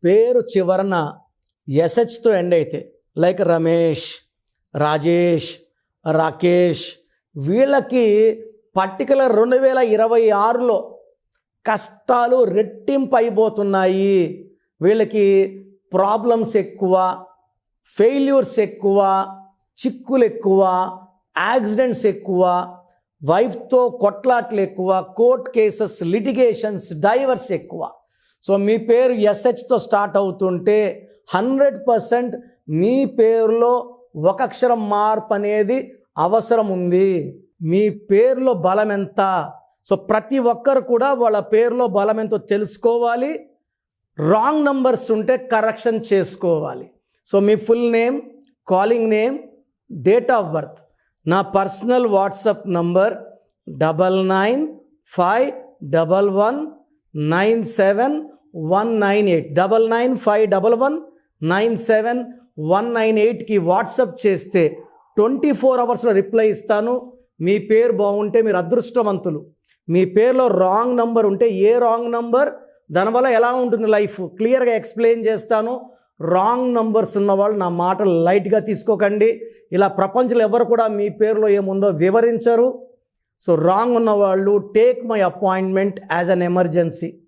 పేరు చివరన ఎస్హెచ్తో ఎండ్ అయితే లైక్ రమేష్, రాజేష్, రాకేష్, వీళ్ళకి పర్టికులర్ 2026లో కష్టాలు రెట్టింపు అయిపోతున్నాయి. వీళ్ళకి ప్రాబ్లమ్స్ ఎక్కువ, ఫెయిల్యూర్స్ ఎక్కువ, చిక్కులు ఎక్కువ, యాక్సిడెంట్స్ ఎక్కువ, వైఫ్తో కొట్లాట్లు ఎక్కువ, కోర్ట్ కేసెస్, లిటిగేషన్స్, డైవర్స్ ఎక్కువ. సో మీ పేరు ఎస్హెచ్తో స్టార్ట్ అవుతుంటే 100% మీ పేరులో ఒక అక్షరం మార్పు అనేది అవసరం ఉంది. మీ పేరులో బలం ఎంత? సో ప్రతి ఒక్కరు కూడా వాళ్ళ పేరులో బలం ఎంతో తెలుసుకోవాలి. రాంగ్ నంబర్స్ ఉంటే కరెక్షన్ చేసుకోవాలి. So me full name, calling name, date of birth, నా పర్సనల్ వాట్సాప్ నంబర్ 9951197198 9951197198కి వాట్సాప్ చేస్తే 24 అవర్స్లో రిప్లై ఇస్తాను. మీ పేరు బాగుంటే మీరు అదృష్టవంతులు. మీ పేరులో రాంగ్ నంబర్ ఉంటే ఏ రాంగ్ నంబర్, దానివల్ల ఎలా ఉంటుంది లైఫ్ క్లియర్గా ఎక్స్ప్లెయిన్ చేస్తాను. రాంగ్ నంబర్స్ ఉన్నవాళ్ళు నా మాటలు లైట్గా తీసుకోకండి. ఇలా ప్రపంచంలో ఎవరు కూడా మీ పేరులో ఏముందో వివరించరు. సో రాంగ్ ఉన్నవాళ్ళు take my appointment as an emergency.